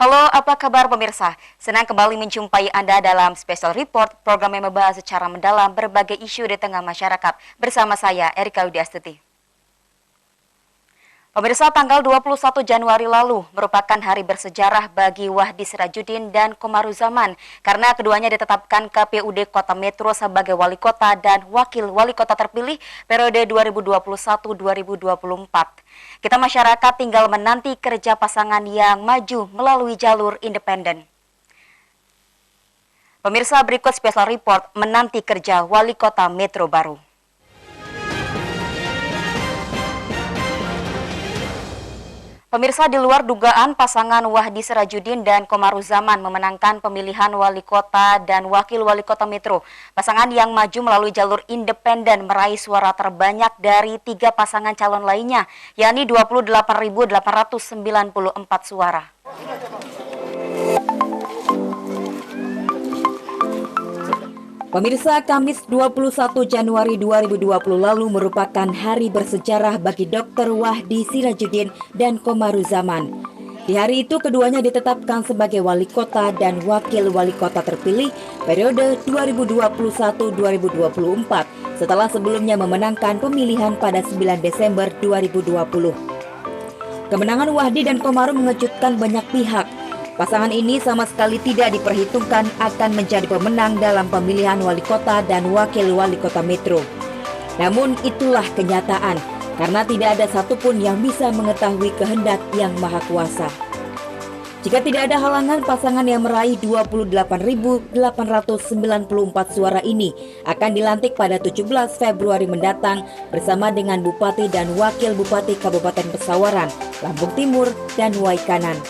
Halo, apa kabar pemirsa? Senang kembali menjumpai Anda dalam Special Report, program yang membahas secara mendalam berbagai isu di tengah masyarakat. Bersama saya, Erika Widiastuti. Pemirsa, tanggal 21 Januari lalu merupakan hari bersejarah bagi Wahdi Sirajuddin dan Komaruzaman karena keduanya ditetapkan KPUD Kota Metro sebagai wali kota dan wakil wali kota terpilih periode 2021-2024. Kita masyarakat tinggal menanti kerja pasangan yang maju melalui jalur independen. Pemirsa, berikut special report menanti kerja wali kota Metro baru. Pemirsa, di luar dugaan, pasangan Wahdi Sirajuddin dan Komaruzaman memenangkan pemilihan wali kota dan wakil wali kota Metro. Pasangan yang maju melalui jalur independen meraih suara terbanyak dari 3 pasangan calon lainnya, yakni 28.894 suara. Pemirsa, Kamis 21 Januari 2020 lalu merupakan hari bersejarah bagi Dr. Wahdi Sirajuddin dan Komaruzaman. Di hari itu keduanya ditetapkan sebagai wali kota dan wakil wali kota terpilih periode 2021-2024 setelah sebelumnya memenangkan pemilihan pada 9 Desember 2020. Kemenangan Wahdi dan Komaru mengejutkan banyak pihak. Pasangan ini sama sekali tidak diperhitungkan akan menjadi pemenang dalam pemilihan wali kota dan wakil wali kota Metro. Namun itulah kenyataan, karena tidak ada satupun yang bisa mengetahui kehendak Yang Maha Kuasa. Jika tidak ada halangan, pasangan yang meraih 28.894 suara ini akan dilantik pada 17 Februari mendatang bersama dengan Bupati dan Wakil Bupati Kabupaten Pesawaran, Lampung Timur, dan Waikanan.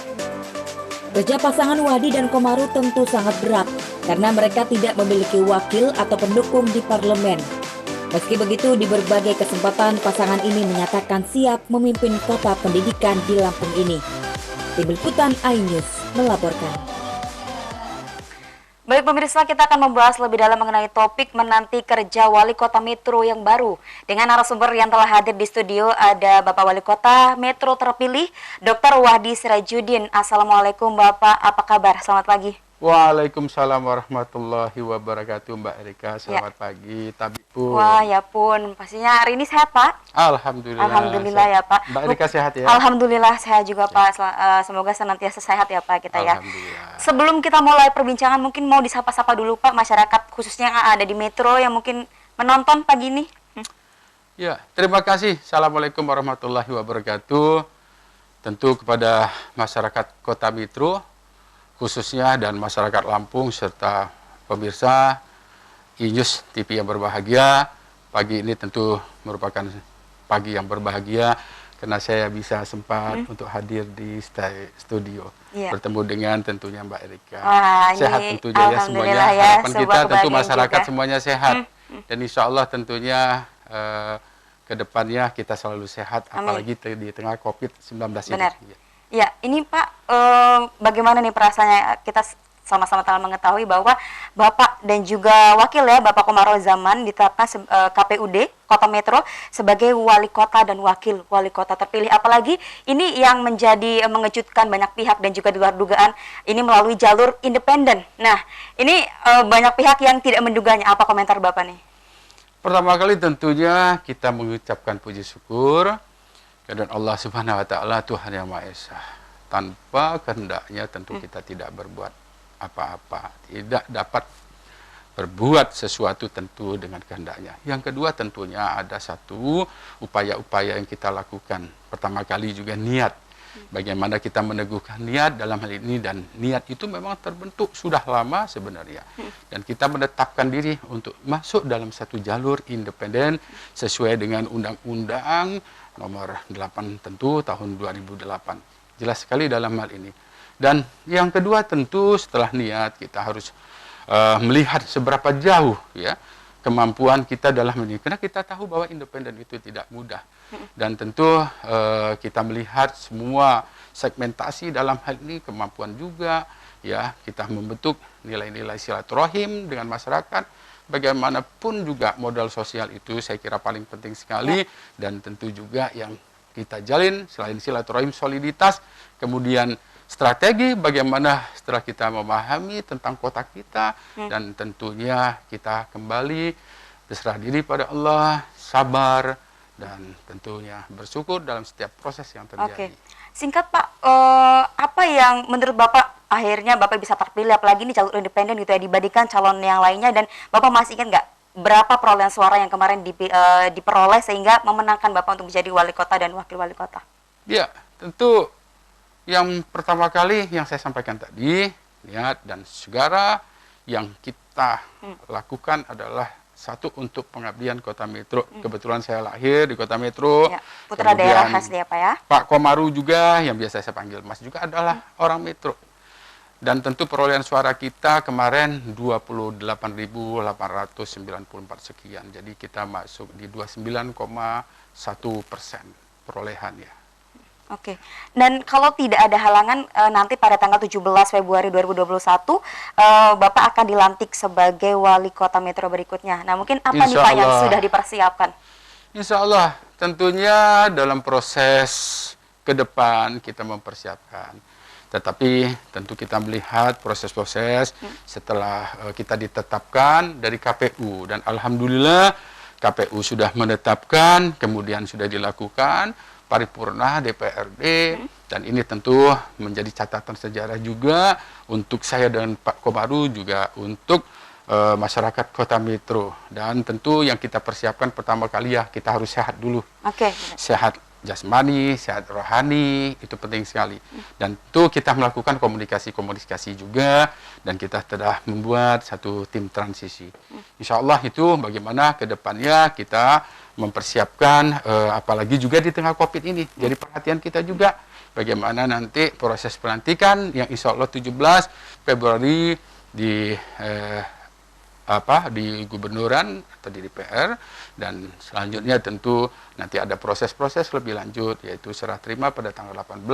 Kerja pasangan Wahdi dan Komaru tentu sangat berat karena mereka tidak memiliki wakil atau pendukung di parlemen. Meski begitu, di berbagai kesempatan pasangan ini menyatakan siap memimpin kota pendidikan di Lampung ini. Tim Liputan iNews melaporkan. Baik pemirsa, kita akan membahas lebih dalam mengenai topik menanti kerja wali kota Metro yang baru. Dengan narasumber yang telah hadir di studio ada Bapak Wali Kota Metro terpilih, Dr. Wahdi Sirajuddin. Assalamualaikum Bapak, apa kabar? Selamat pagi. Waalaikumsalam warahmatullahi wabarakatuh, Mbak Erika. Selamat pagi, Tabipun. Wah, ya pun. Pastinya hari ini sehat, Pak? Alhamdulillah. Alhamdulillah ya, Pak. Mbak Erika sehat ya? Alhamdulillah sehat juga, Pak. Semoga senantiasa sehat ya, Pak, kita ya. Alhamdulillah. Sebelum kita mulai perbincangan, mungkin mau disapa-sapa dulu, Pak, masyarakat khususnya yang ada di Metro yang mungkin menonton pagi ini. Ya, terima kasih. Assalamualaikum warahmatullahi wabarakatuh. Tentu kepada masyarakat Kota Metro, khususnya dan masyarakat Lampung serta pemirsa iNews TV yang berbahagia. Pagi ini tentu merupakan pagi yang berbahagia karena saya bisa sempat untuk hadir di studio bertemu dengan tentunya Mbak Erika. Sehat tentunya ya semuanya. Harapan kita tentu masyarakat juga semuanya sehat dan insya Allah tentunya ke depannya kita selalu sehat. Amin. Apalagi di tengah COVID-19 ini. Ya, ini Pak, bagaimana nih perasaannya? Kita sama-sama telah mengetahui bahwa Bapak dan juga wakil ya, Bapak Komaruzaman ditetapkan KPUD Kota Metro sebagai wali kota dan wakil wali kota terpilih. Apalagi ini yang menjadi mengejutkan banyak pihak dan juga di luar dugaan, ini melalui jalur independen. Nah, ini banyak pihak yang tidak menduganya. Apa komentar Bapak nih? Pertama kali tentunya kita mengucapkan puji syukur dan Allah Subhanahu wa Ta'ala, Tuhan yang Maha Esa. Tanpa kehendaknya tentu kita tidak berbuat apa-apa, tidak dapat berbuat sesuatu tentu dengan kehendaknya. Yang kedua tentunya ada satu upaya-upaya yang kita lakukan. Pertama kali juga niat. Bagaimana kita meneguhkan niat dalam hal ini, dan niat itu memang terbentuk sudah lama sebenarnya. Dan kita menetapkan diri untuk masuk dalam satu jalur independen sesuai dengan Undang-Undang Nomor 8 tentu tahun 2008. Jelas sekali dalam hal ini. Dan yang kedua tentu setelah niat kita harus melihat seberapa jauh ya kemampuan kita dalam ini. Karena kita tahu bahwa independen itu tidak mudah. Dan tentu kita melihat semua segmentasi dalam hal ini, kemampuan juga ya, kita membentuk nilai-nilai silaturahim dengan masyarakat. Bagaimanapun juga modal sosial itu saya kira paling penting sekali, dan tentu juga yang kita jalin selain silaturahim soliditas, kemudian strategi bagaimana setelah kita memahami tentang kota kita dan tentunya kita kembali berserah diri pada Allah, sabar dan tentunya bersyukur dalam setiap proses yang terjadi. Singkat Pak, apa yang menurut Bapak akhirnya Bapak bisa terpilih, apalagi ini jalur independen gitu ya, dibandingkan calon yang lainnya, dan Bapak masih ingat nggak berapa perolehan suara yang kemarin diperoleh sehingga memenangkan Bapak untuk menjadi wali kota dan wakil wali kota? Ya, tentu yang pertama kali yang saya sampaikan tadi, niat dan segala yang kita lakukan adalah satu untuk pengabdian Kota Metro. Kebetulan saya lahir di Kota Metro. Ya, putra daerah khas ya Pak ya. Pak Komaru juga yang biasa saya panggil Mas juga adalah orang Metro. Dan tentu perolehan suara kita kemarin 28.894 sekian. Jadi kita masuk di 29,1% perolehan ya. Oke, dan kalau tidak ada halangan nanti pada tanggal 17 Februari 2021 Bapak akan dilantik sebagai wali kota Metro berikutnya. Nah mungkin apa nih Pak yang sudah dipersiapkan? Insya Allah tentunya dalam proses ke depan kita mempersiapkan. Tetapi tentu kita melihat proses-proses setelah kita ditetapkan dari KPU. Dan Alhamdulillah KPU sudah menetapkan, kemudian sudah dilakukan paripurna DPRD, dan ini tentu menjadi catatan sejarah juga untuk saya dan Pak Komaru, juga untuk masyarakat Kota Metro. Dan tentu yang kita persiapkan pertama kali ya kita harus sehat dulu. Sehat jasmani, sehat rohani, itu penting sekali. Dan itu kita melakukan komunikasi juga, dan kita telah membuat satu tim transisi. Insya Allah itu bagaimana ke depannya kita mempersiapkan, apalagi juga di tengah COVID ini. Jadi perhatian kita juga bagaimana nanti proses pelantikan yang insya Allah 17 Februari di gubernuran atau di DPR, dan selanjutnya tentu nanti ada proses-proses lebih lanjut, yaitu serah terima pada tanggal 18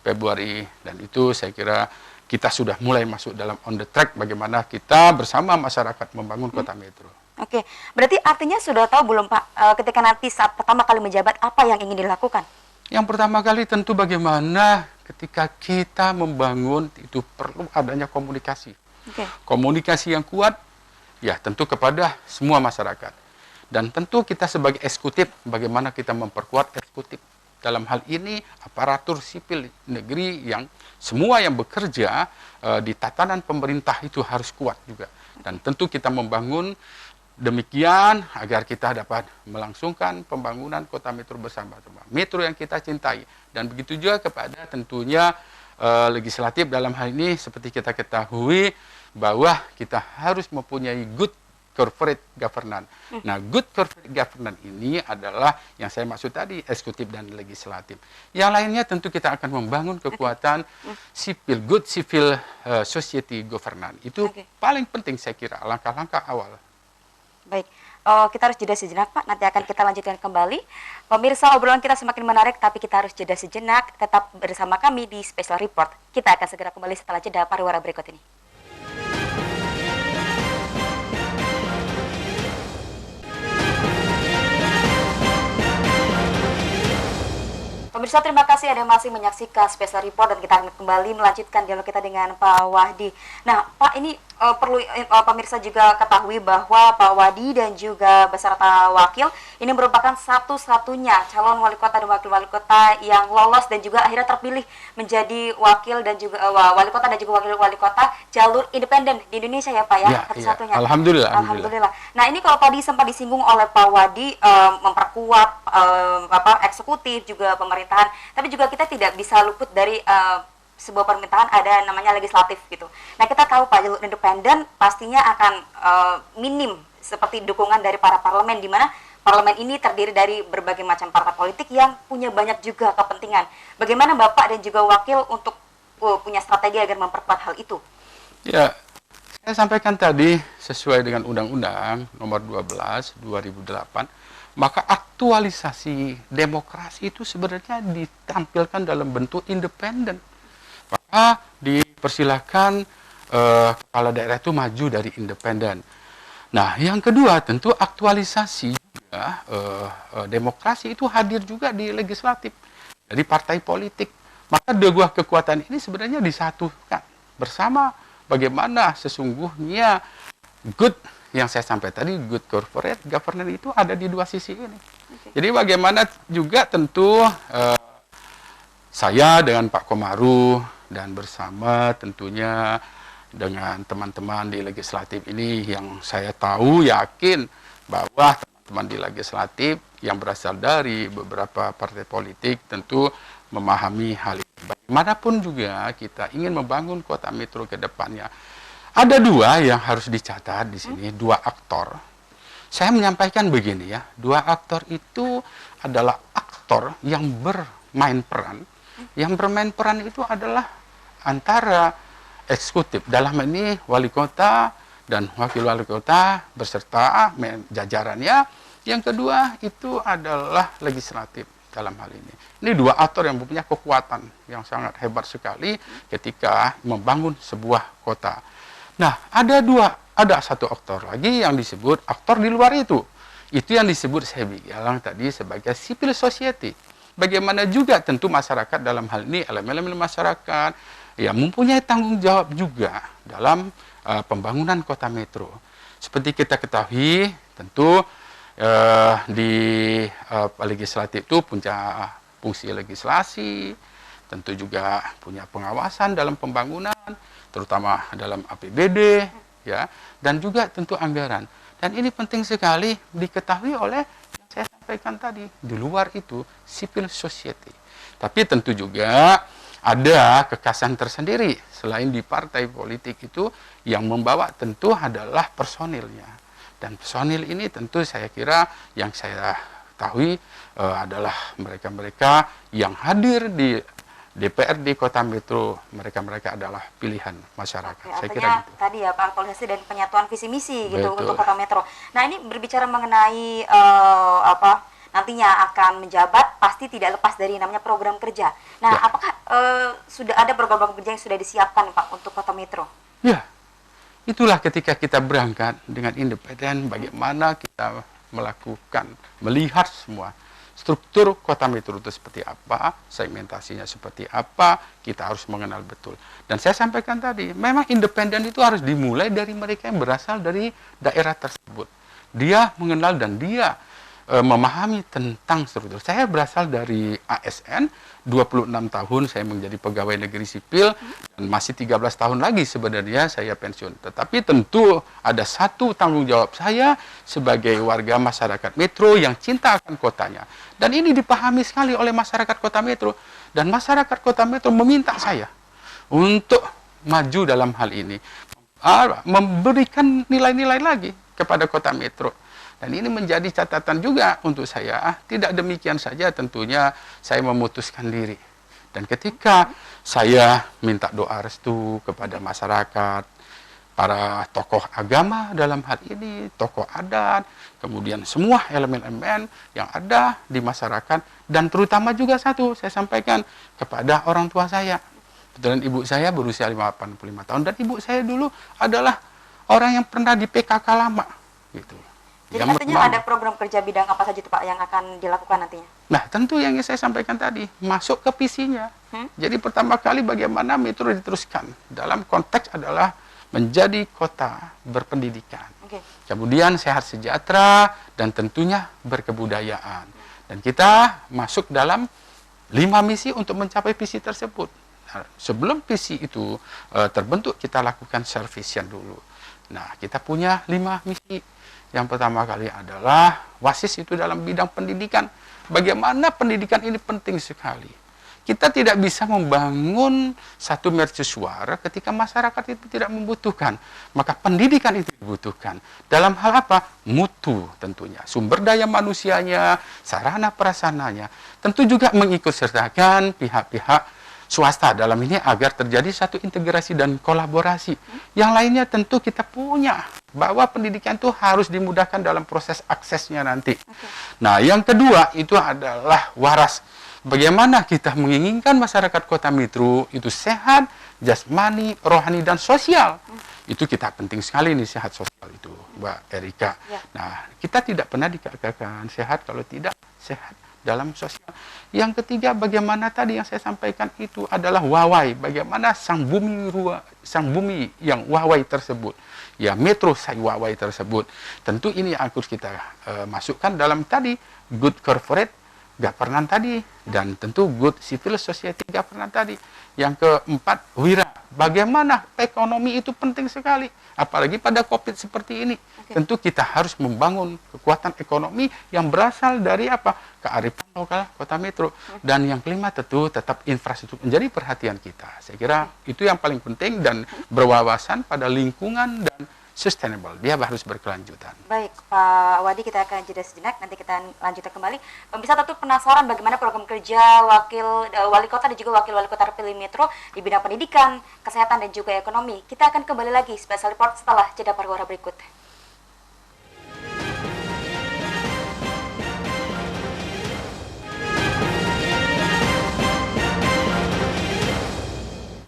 Februari, dan itu saya kira kita sudah mulai masuk dalam on the track bagaimana kita bersama masyarakat membangun Kota Metro. Oke, berarti artinya sudah tahu belum Pak, ketika nanti saat pertama kali menjabat apa yang ingin dilakukan? Yang pertama kali tentu bagaimana ketika kita membangun itu perlu adanya komunikasi. Komunikasi yang kuat, ya tentu kepada semua masyarakat. Dan tentu kita sebagai eksekutif, bagaimana kita memperkuat eksekutif. Dalam hal ini aparatur sipil negeri yang semua yang bekerja di tatanan pemerintah itu harus kuat juga. Dan tentu kita membangun demikian agar kita dapat melangsungkan pembangunan Kota Metro bersama-sama. Metro yang kita cintai. Dan begitu juga kepada tentunya legislatif dalam hal ini seperti kita ketahui bahwa kita harus mempunyai good corporate governance. Nah, good corporate governance ini adalah yang saya maksud tadi, eksekutif dan legislatif. Yang lainnya tentu kita akan membangun kekuatan sipil, good civil society governance. Itu paling penting saya kira, langkah-langkah awal. Baik, kita harus jeda sejenak Pak, nanti akan kita lanjutkan kembali. Pemirsa, obrolan kita semakin menarik, tapi kita harus jeda sejenak. Tetap bersama kami di Special Report. Kita akan segera kembali setelah jeda pariwara berikut ini. Pemirsa, terima kasih Anda masih menyaksikan Special Report, dan kita akan kembali melanjutkan dialog kita dengan Pak Wahdi. Nah, Pak, ini perlu pemirsa juga ketahui bahwa Pak Wahdi dan juga beserta wakil ini merupakan satu-satunya calon wali kota dan wakil wali kota yang lolos dan juga akhirnya terpilih menjadi wakil dan juga wali kota dan juga wakil wali kota jalur independen di Indonesia ya Pak ya, satu-satunya. Alhamdulillah. Nah, ini kalau tadi sempat disinggung oleh Pak Wahdi memperkuat eksekutif juga pemerintahan, tapi juga kita tidak bisa luput dari sebuah pemerintahan ada namanya legislatif gitu. Nah, kita tahu Pak, jalur independen pastinya akan minim seperti dukungan dari para parlemen, di mana parlemen ini terdiri dari berbagai macam partai politik yang punya banyak juga kepentingan. Bagaimana Bapak dan juga wakil untuk punya strategi agar memperkuat hal itu? Ya, saya sampaikan tadi sesuai dengan Undang-Undang Nomor 12 2008, maka aktualisasi demokrasi itu sebenarnya ditampilkan dalam bentuk independen. Maka dipersilahkan kepala daerah itu maju dari independen. Nah, yang kedua tentu aktualisasi juga demokrasi itu hadir juga di legislatif. Dari partai politik, Maka dua kekuatan ini sebenarnya disatukan bersama bagaimana sesungguhnya good yang saya sampaikan tadi, good corporate governance itu ada di dua sisi ini. Jadi bagaimana juga tentu saya dengan Pak Komaru dan bersama tentunya dengan teman-teman di legislatif ini yang saya tahu yakin bahwa teman-teman di legislatif yang berasal dari beberapa partai politik tentu memahami hal ini. Bagaimanapun juga kita ingin membangun kota metro ke depannya. Ada dua yang harus dicatat di sini, dua aktor. Saya menyampaikan begini ya, dua aktor itu adalah aktor yang bermain peran. Yang bermain peran itu adalah antara eksekutif, dalam ini wali kota dan wakil wali kota beserta jajarannya. Yang kedua itu adalah legislatif dalam hal ini. Ini dua aktor yang mempunyai kekuatan yang sangat hebat sekali ketika membangun sebuah kota. Nah, ada satu aktor lagi yang disebut aktor di luar itu. Itu yang disebut saya bilang tadi sebagai civil society. Bagaimana juga tentu masyarakat dalam hal ini, elemen-elemen masyarakat yang mempunyai tanggung jawab juga dalam pembangunan kota metro. Seperti kita ketahui, tentu di legislatif itu punya fungsi legislasi, tentu juga punya pengawasan dalam pembangunan, terutama dalam APBD, ya, dan juga tentu anggaran. Dan ini penting sekali diketahui oleh yang saya sampaikan tadi. Di luar itu civil society. Tapi tentu juga ada kekhasan tersendiri. Selain di partai politik itu yang membawa tentu adalah personilnya. Dan personil ini tentu saya kira yang saya ketahui adalah mereka-mereka yang hadir di DPRD Kota Metro, mereka adalah pilihan masyarakat. Oke, saya artinya kira gitu. tadi ya Pak, aktualisasi dan penyatuan visi misi gitu Betul. untuk Kota Metro. Nah, ini berbicara mengenai nantinya akan menjabat, pasti tidak lepas dari namanya program kerja. Nah, Ya. apakah sudah ada program kerja yang sudah disiapkan Pak untuk Kota Metro? Ya, itulah ketika kita berangkat dengan independen, bagaimana kita melihat semua struktur kota metro itu seperti apa, segmentasinya seperti apa, kita harus mengenal betul. Dan saya sampaikan tadi, memang independen itu harus dimulai dari mereka yang berasal dari daerah tersebut. Dia mengenal dan dia memahami tentang struktur. Saya berasal dari ASN, 26 tahun saya menjadi pegawai negeri sipil, dan masih 13 tahun lagi sebenarnya saya pensiun. Tetapi tentu ada satu tanggung jawab saya sebagai warga masyarakat metro yang cinta akan kotanya. Dan ini dipahami sekali oleh masyarakat kota metro. Dan masyarakat kota metro meminta saya untuk maju dalam hal ini. Memberikan nilai-nilai lagi kepada kota metro. Dan ini menjadi catatan juga untuk saya. Tidak demikian saja tentunya saya memutuskan diri. Dan ketika saya minta doa restu kepada masyarakat, para tokoh agama dalam hal ini, tokoh adat, kemudian semua elemen-elemen yang ada di masyarakat, dan terutama juga satu, saya sampaikan kepada orang tua saya. Kebetulan ibu saya berusia 85 tahun, dan ibu saya dulu adalah orang yang pernah di PKK lama. Gitu. Jadi Yang artinya ada program kerja bidang apa saja itu Pak yang akan dilakukan nantinya? Nah, tentu yang saya sampaikan tadi, masuk ke visinya. Jadi pertama kali bagaimana metro diteruskan. Dalam konteks adalah menjadi kota berpendidikan. Oke. Kemudian sehat sejahtera dan tentunya berkebudayaan. Dan kita masuk dalam 5 misi untuk mencapai visi tersebut. Nah, sebelum visi itu terbentuk, kita lakukan self-vision dulu. Nah, kita punya 5 misi. Yang pertama kali adalah WASIS itu dalam bidang pendidikan. Bagaimana pendidikan ini penting sekali. Kita tidak bisa membangun satu mercusuar ketika masyarakat itu tidak membutuhkan. Maka pendidikan itu dibutuhkan. Dalam hal apa? Mutu tentunya. Sumber daya manusianya, sarana prasarananya. Tentu juga mengikutsertakan pihak-pihak swasta dalam ini agar terjadi satu integrasi dan kolaborasi. Yang lainnya tentu kita punya bahwa pendidikan itu harus dimudahkan dalam proses aksesnya nanti. Nah, yang kedua itu adalah waras. Bagaimana kita menginginkan masyarakat kota metro itu sehat, jasmani, rohani, dan sosial. Itu kita penting sekali nih sehat sosial itu, Mbak Erika. Ya. Nah, kita tidak pernah dikatakan sehat kalau tidak sehat dalam sosial. Yang ketiga, bagaimana tadi yang saya sampaikan itu adalah wawai, bagaimana sang bumi yang wawai tersebut, ya metro sai wawai tersebut. Tentu ini yang harus kita masukkan dalam tadi good corporate governance tadi, dan tentu good civil society governance tadi. Yang keempat, wira. Bagaimana ekonomi itu penting sekali, apalagi pada COVID seperti ini. Tentu kita harus membangun kekuatan ekonomi yang berasal dari apa? Kearifan lokal kota metro. Dan yang kelima tentu tetap infrastruktur menjadi perhatian kita. Saya kira itu yang paling penting, dan berwawasan pada lingkungan dan sustainable. Dia harus berkelanjutan. Baik, Pak Wadi, kita akan jeda sejenak, nanti kita lanjutkan kembali. Pemirsa tentu penasaran bagaimana program kerja wali kota dan juga wakil wali kota terpilih Metro di bidang pendidikan, kesehatan, dan juga ekonomi. Kita akan kembali lagi special report setelah jeda pariwara berikut.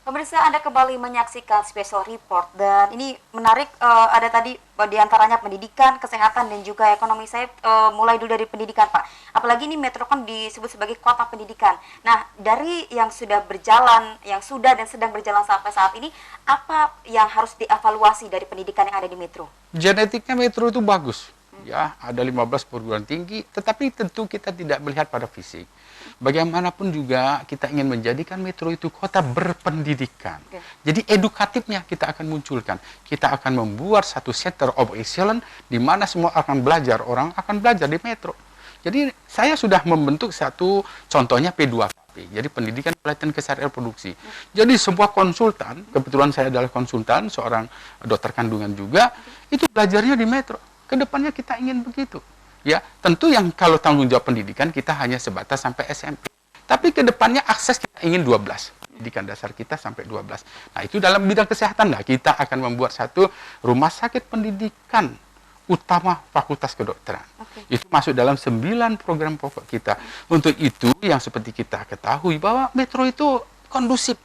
Pemirsa, Anda kembali menyaksikan special report, dan ini menarik, ada tadi diantaranya pendidikan, kesehatan, dan juga ekonomi. Saya mulai dulu dari pendidikan, Pak. Apalagi ini Metro kan disebut sebagai kota pendidikan. Nah, dari yang sudah berjalan, yang sudah dan sedang berjalan sampai saat ini, apa yang harus dievaluasi dari pendidikan yang ada di Metro? Genetiknya Metro itu bagus. Ya, ada 15 perguruan tinggi, tetapi tentu kita tidak melihat pada fisik. Bagaimanapun juga kita ingin menjadikan Metro itu kota berpendidikan. Jadi edukatifnya kita akan munculkan. Kita akan membuat satu center of excellence di mana semua akan belajar, orang akan belajar di Metro. Jadi saya sudah membentuk satu contohnya P2KP. Jadi pendidikan pelatihan kesehatan reproduksi. Jadi sebuah konsultan, kebetulan saya adalah konsultan, seorang dokter kandungan juga, itu belajarnya di Metro. Kedepannya kita ingin begitu. Ya, tentu yang kalau tanggung jawab pendidikan kita hanya sebatas sampai SMP. Tapi kedepannya akses kita ingin 12. Pendidikan dasar kita sampai 12. Nah, itu dalam bidang kesehatan. Nah, kita akan membuat satu rumah sakit pendidikan utama Fakultas Kedokteran. Itu masuk dalam 9 program pokok kita. Untuk itu, yang seperti kita ketahui bahwa Metro itu kondusif.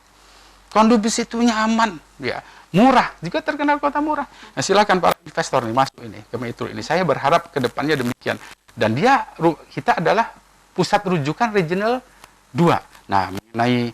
Kondusif itu nyaman, ya. Murah, juga terkenal kota murah. Nah, silakan para investor nih masuk ini ke Metro ini. Saya berharap ke depannya demikian. Dan kita adalah pusat rujukan regional 2. Nah, mengenai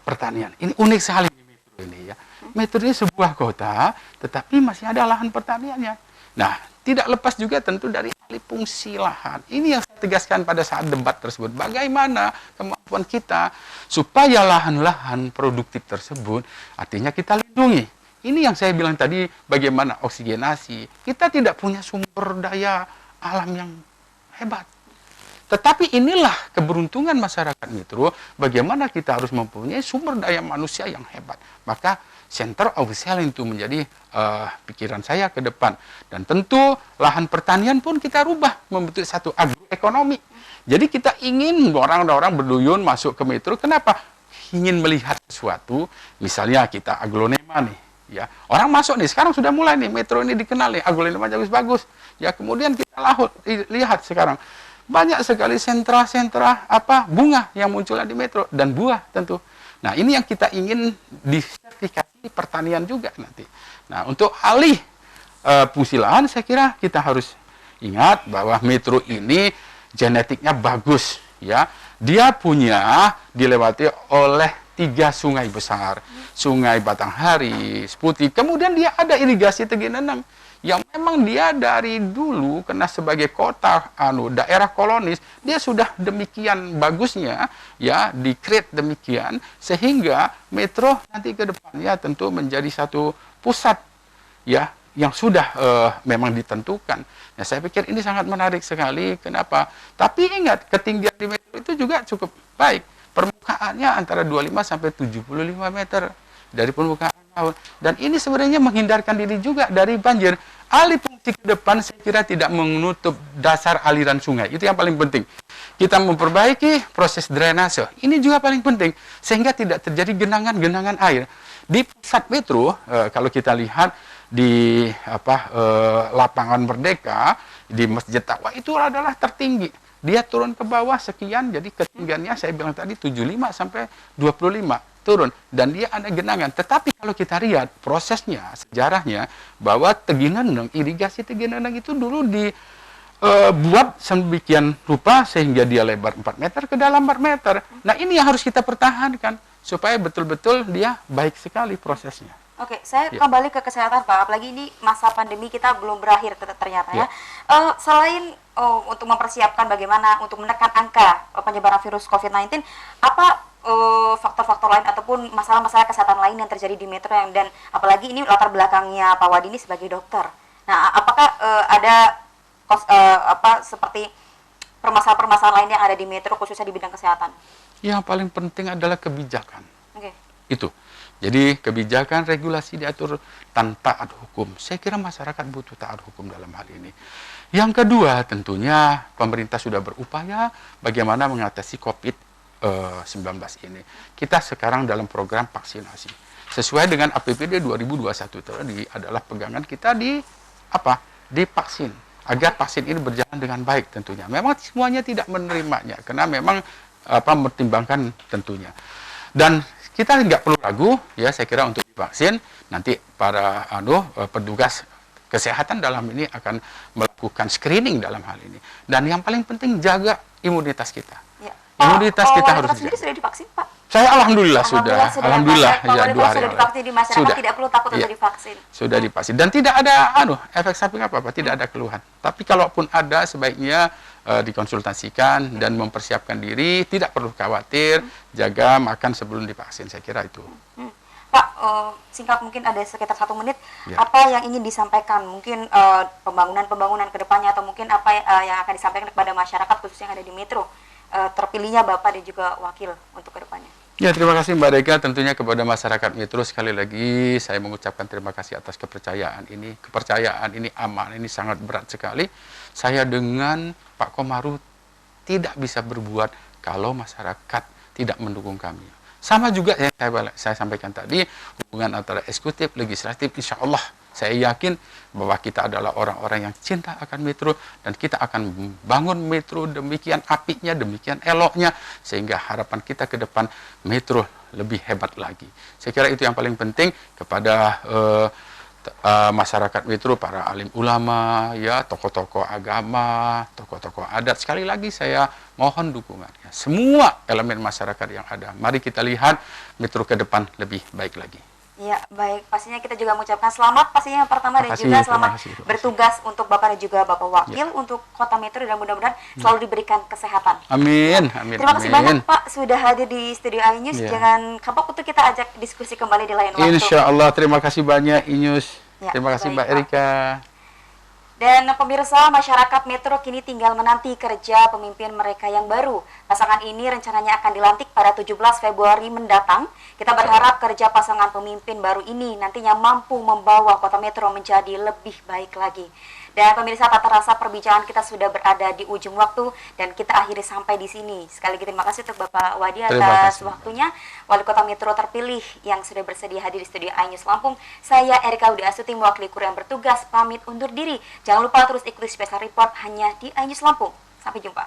pertanian. Ini unik sekali di Metro ini ya. Metro ini sebuah kota, tetapi masih ada lahan pertaniannya. Nah, tidak lepas juga tentu dari alih fungsi lahan. Ini yang saya tegaskan pada saat debat tersebut. Bagaimana kemampuan kita supaya lahan-lahan produktif tersebut artinya kita lindungi. Ini yang saya bilang tadi, bagaimana oksigenasi. Kita tidak punya sumber daya alam yang hebat. Tetapi inilah keberuntungan masyarakat Metro, bagaimana kita harus mempunyai sumber daya manusia yang hebat. Maka center of excellence itu menjadi pikiran saya ke depan. Dan tentu lahan pertanian pun kita rubah, membentuk satu agroekonomi. Jadi kita ingin orang-orang berduyun masuk ke Metro. Kenapa? Ingin melihat sesuatu, misalnya kita aglonema nih. Ya, orang masuk nih, sekarang sudah mulai nih, Metro ini dikenal nih, aglonema bagus-bagus. Ya, kemudian kita lihat sekarang. Banyak sekali sentra-sentra bunga yang munculnya di Metro, dan buah tentu. Nah, ini yang kita ingin disertifikasi pertanian juga nanti. Nah, untuk alih fungsi lahan, saya kira kita harus ingat bahwa Metro ini genetiknya bagus, ya. Dia dilewati oleh 3 sungai besar, Sungai Batanghari, Seputi. Kemudian dia ada irigasi Tegeneneng, yang memang dia dari dulu karena sebagai kota daerah kolonis, dia sudah demikian bagusnya ya, di-create demikian sehingga Metro nanti ke depannya tentu menjadi satu pusat ya yang sudah memang ditentukan. Nah, saya pikir ini sangat menarik sekali. Kenapa? Tapi ingat, ketinggian di Metro itu juga cukup baik. Permukaannya antara 25 sampai 75 meter dari permukaan laut. Dan ini sebenarnya menghindarkan diri juga dari banjir. Alih fungsi ke depan saya kira tidak menutup dasar aliran sungai. Itu yang paling penting. Kita memperbaiki proses drainase. Ini juga paling penting. Sehingga tidak terjadi genangan-genangan air. Di pusat Metro, kalau kita lihat di lapangan Merdeka, di Masjid Taqwa, itu adalah tertinggi. Dia turun ke bawah sekian, jadi ketinggiannya saya bilang tadi 75 sampai 25 turun, dan dia ada genangan. Tetapi kalau kita lihat prosesnya, sejarahnya, bahwa Tegeneneng, irigasi Tegeneneng itu dulu buat sedemikian rupa sehingga dia lebar 4 meter ke dalam 4 meter. Nah, ini yang harus kita pertahankan supaya betul-betul dia baik sekali prosesnya. Oke, saya Ya. kembali ke kesehatan Pak. Apalagi ini masa pandemi kita belum berakhir ternyata ya. Ya. Selain untuk mempersiapkan bagaimana untuk menekan angka penyebaran virus COVID-19, apa faktor-faktor lain ataupun masalah-masalah kesehatan lain yang terjadi di Metro dan apalagi ini latar belakangnya Pak Wadi ini sebagai dokter. Nah, apakah ada seperti permasalahan-permasalahan lain yang ada di Metro khususnya di bidang kesehatan? Yang paling penting adalah kebijakan. Oke. Itu. Jadi kebijakan regulasi diatur tanpa taat hukum. Saya kira masyarakat butuh taat hukum dalam hal ini. Yang kedua, tentunya pemerintah sudah berupaya bagaimana mengatasi COVID-19 ini. Kita sekarang dalam program vaksinasi. Sesuai dengan APBD 2021 tadi adalah pegangan kita di vaksin. Agar vaksin ini berjalan dengan baik tentunya. Memang semuanya tidak menerimanya karena memang mempertimbangkan tentunya. Dan kita nggak perlu ragu ya, saya kira untuk divaksin nanti para petugas kesehatan dalam ini akan melakukan screening dalam hal ini. Dan yang paling penting jaga imunitas kita. Ya. Imunitas kita harus sendiri sudah divaksin, Pak? Saya alhamdulillah sudah. Alhamdulillah ya, 2 hari sudah divaksin di masyarakat sudah. tidak perlu takut untuk Ya. divaksin. Sudah divaksin dan tidak ada efek samping apa-apa, tidak ada keluhan. Tapi kalaupun ada sebaiknya dikonsultasikan dan mempersiapkan diri, tidak perlu khawatir, jaga makan sebelum divaksin, saya kira itu. Pak, singkat mungkin ada sekitar 1 menit, Ya. apa yang ingin disampaikan, mungkin pembangunan ke depannya atau mungkin apa yang akan disampaikan kepada masyarakat khususnya yang ada di Metro, terpilihnya Bapak dan juga Wakil untuk ke depannya. Ya, terima kasih Mbak Reka, tentunya kepada masyarakat Metro sekali lagi saya mengucapkan terima kasih atas kepercayaan ini. Kepercayaan ini aman, ini sangat berat sekali. Saya dengan Pak Komaru tidak bisa berbuat kalau masyarakat tidak mendukung kami. Sama juga yang saya sampaikan tadi, hubungan antara eksekutif, legislatif, insya Allah saya yakin bahwa kita adalah orang-orang yang cinta akan Metro dan kita akan bangun Metro demikian apiknya, demikian eloknya, sehingga harapan kita ke depan Metro lebih hebat lagi. Saya kira itu yang paling penting kepada masyarakat Metro, para alim ulama, ya, tokoh-tokoh agama, tokoh-tokoh adat. Sekali lagi saya mohon dukungannya. Semua elemen masyarakat yang ada. Mari kita lihat Metro ke depan lebih baik lagi. Ya, baik. Pastinya kita juga mengucapkan selamat pastinya yang pertama dan juga selamat bertugas untuk Bapak dan juga Bapak Wakil untuk Kota Metro dan mudah-mudahan selalu diberikan kesehatan. Amin, amin. Terima kasih banyak Pak sudah hadir di Studio iNews. Jangan kapok untuk kita ajak diskusi kembali di lain waktu. Insya Allah, terima kasih banyak iNews. Ya, terima kasih baik, Mbak Pak. Erika. Dan pemirsa, masyarakat Metro kini tinggal menanti kerja pemimpin mereka yang baru. Pasangan ini rencananya akan dilantik pada 17 Februari mendatang. Kita berharap kerja pasangan pemimpin baru ini nantinya mampu membawa Kota Metro menjadi lebih baik lagi. Dan pemirsa, tak terasa perbincangan kita sudah berada di ujung waktu dan kita akhiri sampai di sini. Sekali lagi terima kasih untuk Bapak Wadi atas waktunya. Wali Kota Metro terpilih yang sudah bersedia hadir di Studio iNews Lampung. Saya Erika Udi Astuti mewakili kru yang bertugas pamit undur diri. Jangan lupa terus ikuti special report hanya di iNews Lampung. Sampai jumpa.